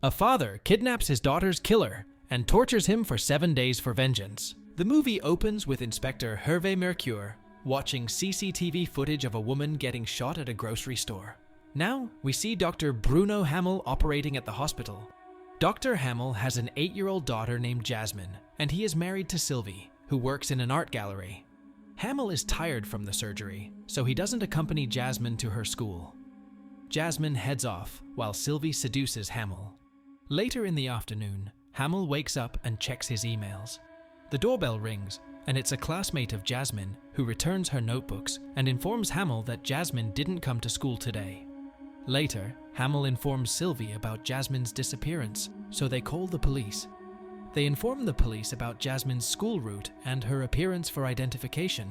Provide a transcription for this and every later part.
A father kidnaps his daughter's killer and tortures him for 7 days for vengeance. The movie opens with Inspector Hervé Mercure watching CCTV footage of a woman getting shot at a grocery store. Now, we see Dr. Bruno Hamel operating at the hospital. Dr. Hamel has an 8-year-old daughter named Jasmine, and he is married to Sylvie, who works in an art gallery. Hamel is tired from the surgery, so he doesn't accompany Jasmine to her school. Jasmine heads off, while Sylvie seduces Hamel. Later in the afternoon, Hamel wakes up and checks his emails. The doorbell rings, and it's a classmate of Jasmine who returns her notebooks and informs Hamel that Jasmine didn't come to school today. Later, Hamel informs Sylvie about Jasmine's disappearance, so they call the police. They inform the police about Jasmine's school route and her appearance for identification.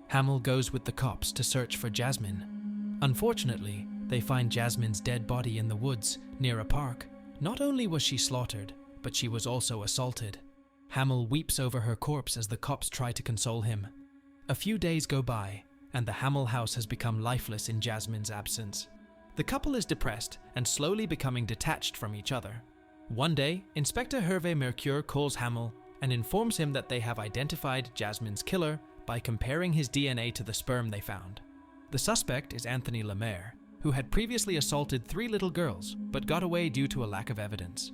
Hamel goes with the cops to search for Jasmine. Unfortunately, they find Jasmine's dead body in the woods near a park. Not only was she slaughtered, but she was also assaulted. Hamel weeps over her corpse as the cops try to console him. A few days go by, and the Hamel house has become lifeless in Jasmine's absence. The couple is depressed and slowly becoming detached from each other. One day, Inspector Hervé Mercure calls Hamel and informs him that they have identified Jasmine's killer by comparing his DNA to the sperm they found. The suspect is Anthony Lemaire, who had previously assaulted 3 little girls but got away due to a lack of evidence.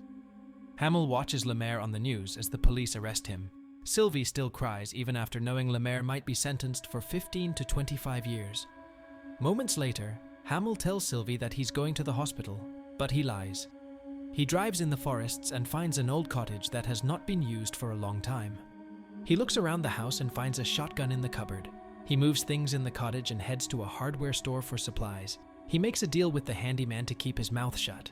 Hamel watches Lemaire on the news as the police arrest him. Sylvie still cries even after knowing Lemaire might be sentenced for 15 to 25 years. Moments later, Hamel tells Sylvie that he's going to the hospital, but he lies. He drives in the forests and finds an old cottage that has not been used for a long time. He looks around the house and finds a shotgun in the cupboard. He moves things in the cottage and heads to a hardware store for supplies. He makes a deal with the handyman to keep his mouth shut.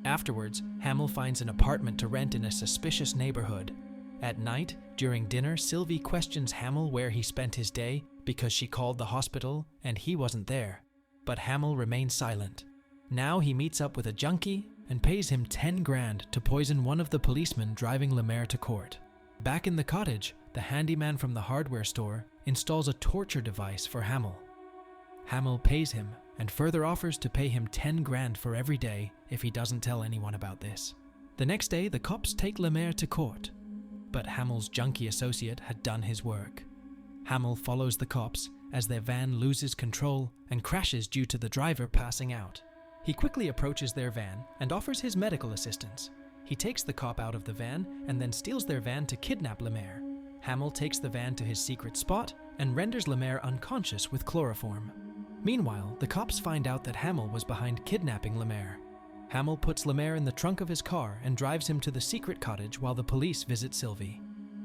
Afterwards, Hamel finds an apartment to rent in a suspicious neighborhood. At night, during dinner, Sylvie questions Hamel where he spent his day because she called the hospital and he wasn't there. But Hamel remains silent. Now he meets up with a junkie and pays him 10 grand to poison one of the policemen driving Lemaire to court. Back in the cottage, the handyman from the hardware store installs a torture device for Hamel. Hamel pays him and further offers to pay him 10 grand for every day if he doesn't tell anyone about this. The next day, the cops take Lemaire to court, but Hamel's junkie associate had done his work. Hamel follows the cops as their van loses control and crashes due to the driver passing out. He quickly approaches their van and offers his medical assistance. He takes the cop out of the van and then steals their van to kidnap Lemaire. Hamel takes the van to his secret spot and renders Lemaire unconscious with chloroform. Meanwhile, the cops find out that Hamel was behind kidnapping Lemaire. Hamel puts Lemaire in the trunk of his car and drives him to the secret cottage while the police visit Sylvie.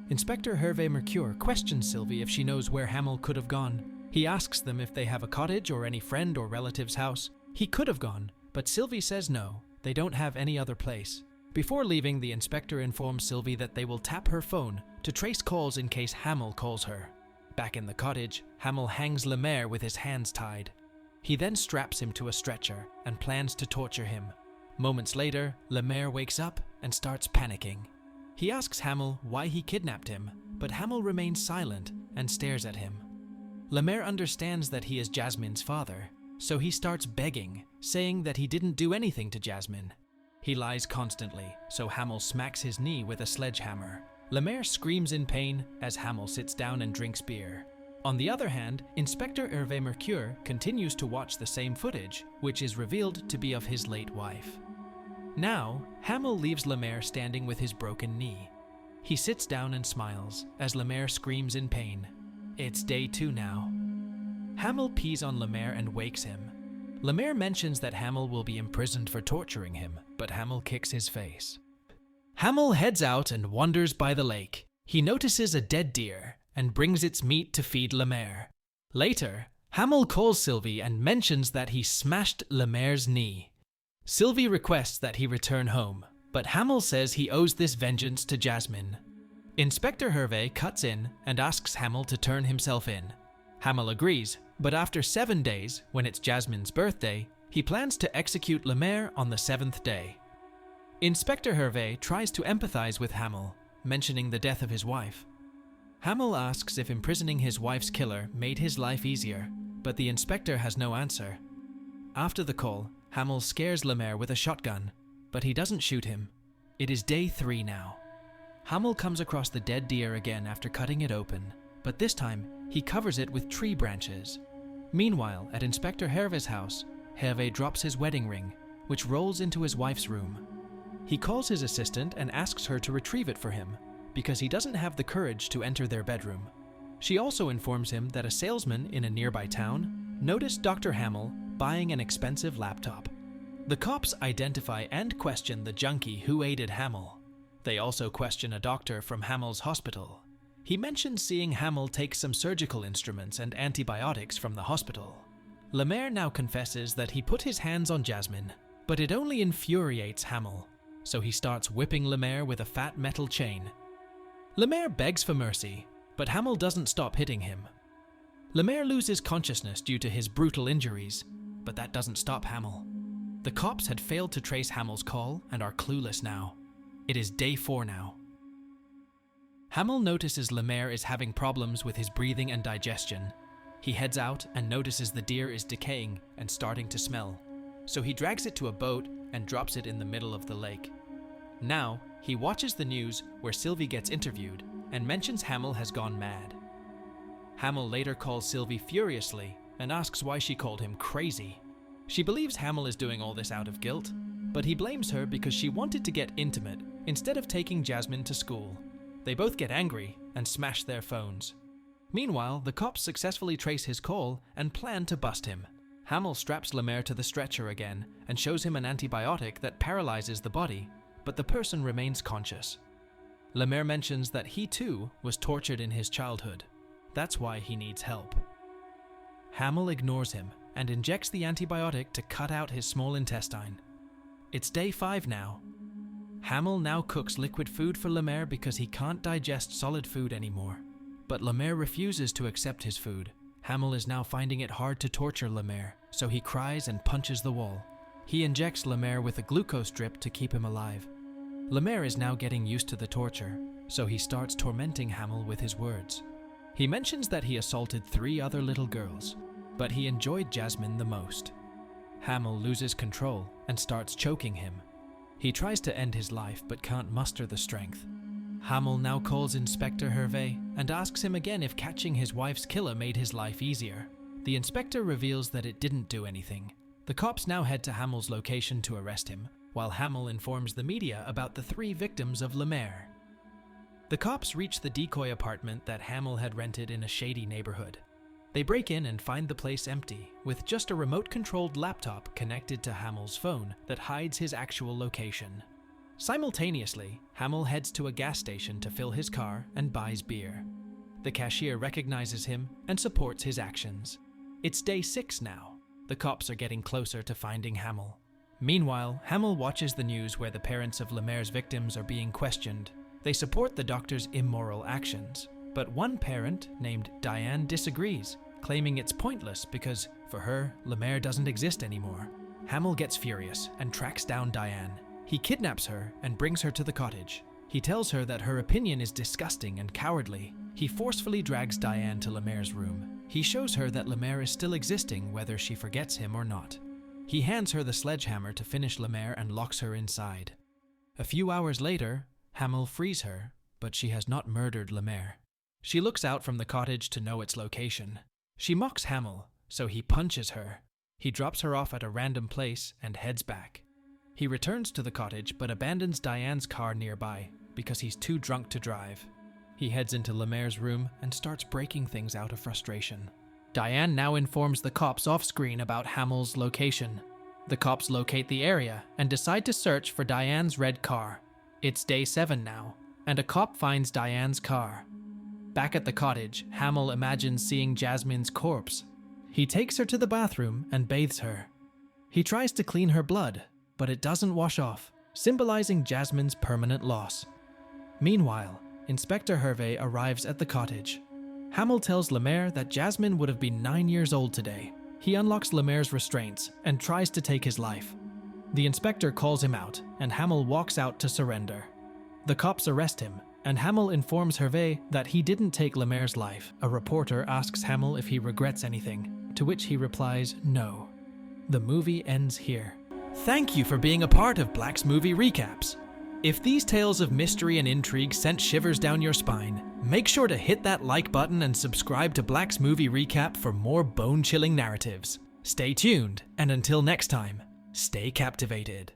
Inspector Hervé Mercure questions Sylvie if she knows where Hamel could have gone. He asks them if they have a cottage or any friend or relative's house. He could have gone, but Sylvie says no, they don't have any other place. Before leaving, the inspector informs Sylvie that they will tap her phone to trace calls in case Hamel calls her. Back in the cottage, Hamel hangs Lemaire with his hands tied. He then straps him to a stretcher and plans to torture him. Moments later, Lemaire wakes up and starts panicking. He asks Hamel why he kidnapped him, but Hamel remains silent and stares at him. Lemaire understands that he is Jasmine's father, so he starts begging, saying that he didn't do anything to Jasmine. He lies constantly, so Hamel smacks his knee with a sledgehammer. Lemaire screams in pain as Hamel sits down and drinks beer. On the other hand, Inspector Hervé Mercure continues to watch the same footage, which is revealed to be of his late wife. Now, Hamel leaves Lemaire standing with his broken knee. He sits down and smiles as Lemaire screams in pain. It's day 2 now. Hamel pees on Lemaire and wakes him. Lemaire mentions that Hamel will be imprisoned for torturing him, but Hamel kicks his face. Hamel heads out and wanders by the lake. He notices a dead deer and brings its meat to feed Lemaire. Later, Hamel calls Sylvie and mentions that he smashed Lemaire's knee. Sylvie requests that he return home, but Hamel says he owes this vengeance to Jasmine. Inspector Hervé cuts in and asks Hamel to turn himself in. Hamel agrees, but after 7 days, when it's Jasmine's birthday, he plans to execute Lemaire on the 7th day. Inspector Hervé tries to empathize with Hamel, mentioning the death of his wife. Hamel asks if imprisoning his wife's killer made his life easier, but the inspector has no answer. After the call, Hamel scares Lemaire with a shotgun. but he doesn't shoot him. It is day 3 now. Hamel comes across the dead deer again after cutting it open, but this time he covers it with tree branches. Meanwhile, at Inspector Hervé's house, Hervé drops his wedding ring, which rolls into his wife's room. He calls his assistant and asks her to retrieve it for him, because he doesn't have the courage to enter their bedroom. She also informs him that a salesman in a nearby town noticed Dr. Hamel buying an expensive laptop. The cops identify and question the junkie who aided Hamel. They also question a doctor from Hamel's hospital. He mentions seeing Hamel take some surgical instruments and antibiotics from the hospital. Lemaire now confesses that he put his hands on Jasmine, but it only infuriates Hamel, so he starts whipping Lemaire with a fat metal chain. Lemaire begs for mercy, but Hamel doesn't stop hitting him. Lemaire loses consciousness due to his brutal injuries, but that doesn't stop Hamel. The cops had failed to trace Hamel's call and are clueless now. It is day 4 now. Hamel notices Lemaire is having problems with his breathing and digestion. He heads out and notices the deer is decaying and starting to smell, so he drags it to a boat and drops it in the middle of the lake. Now, he watches the news where Sylvie gets interviewed and mentions Hamel has gone mad. Hamel later calls Sylvie furiously and asks why she called him crazy. She believes Hamel is doing all this out of guilt, but he blames her because she wanted to get intimate instead of taking Jasmine to school. They both get angry and smash their phones. Meanwhile, the cops successfully trace his call and plan to bust him. Hamel straps Lemaire to the stretcher again and shows him an antibiotic that paralyzes the body, but the person remains conscious. Lemaire mentions that he too was tortured in his childhood. That's why he needs help. Hamel ignores him and injects the antibiotic to cut out his small intestine. It's day 5 now. Hamel now cooks liquid food for Lemaire because he can't digest solid food anymore. But Lemaire refuses to accept his food. Hamel is now finding it hard to torture Lemaire, so he cries and punches the wall. He injects Lemaire with a glucose drip to keep him alive. Lemaire is now getting used to the torture, so he starts tormenting Hamel with his words. He mentions that he assaulted 3 other little girls, but he enjoyed Jasmine the most. Hamel loses control and starts choking him. He tries to end his life but can't muster the strength. Hamel now calls Inspector Hervé and asks him again if catching his wife's killer made his life easier. The inspector reveals that it didn't do anything. The cops now head to Hamel's location to arrest him, while Hamel informs the media about the 3 victims of Lemaire. The cops reach the decoy apartment that Hamel had rented in a shady neighborhood. They break in and find the place empty, with just a remote-controlled laptop connected to Hamel's phone that hides his actual location. Simultaneously, Hamel heads to a gas station to fill his car and buys beer. The cashier recognizes him and supports his actions. It's day 6 now. The cops are getting closer to finding Hamel. Meanwhile, Hamel watches the news where the parents of Lemaire's victims are being questioned. They support the doctor's immoral actions, but one parent, named Diane, disagrees, claiming it's pointless because, for her, Lemaire doesn't exist anymore. Hamel gets furious and tracks down Diane. He kidnaps her and brings her to the cottage. He tells her that her opinion is disgusting and cowardly. He forcefully drags Diane to Lemaire's room. He shows her that Lemaire is still existing whether she forgets him or not. He hands her the sledgehammer to finish Lemaire and locks her inside. A few hours later, Hamel frees her, but she has not murdered Lemaire. She looks out from the cottage to know its location. She mocks Hamel, so he punches her. He drops her off at a random place and heads back. He returns to the cottage but abandons Diane's car nearby because he's too drunk to drive. He heads into Lemaire's room and starts breaking things out of frustration. Diane now informs the cops off-screen about Hamel's location. The cops locate the area and decide to search for Diane's red car. It's day 7 now, and a cop finds Diane's car. Back at the cottage, Hamel imagines seeing Jasmine's corpse. He takes her to the bathroom and bathes her. He tries to clean her blood, but it doesn't wash off, symbolizing Jasmine's permanent loss. Meanwhile, Inspector Hervé arrives at the cottage. Hamel tells Lemaire that Jasmine would have been 9 years old today. He unlocks Lemaire's restraints and tries to take his life. The inspector calls him out, and Hamel walks out to surrender. The cops arrest him, and Hamel informs Hervé that he didn't take Lemaire's life. A reporter asks Hamel if he regrets anything, to which he replies no. The movie ends here. Thank you for being a part of Black's Movie Recaps. If these tales of mystery and intrigue sent shivers down your spine, make sure to hit that like button and subscribe to Black's Movie Recap for more bone-chilling narratives. Stay tuned, and until next time, stay captivated.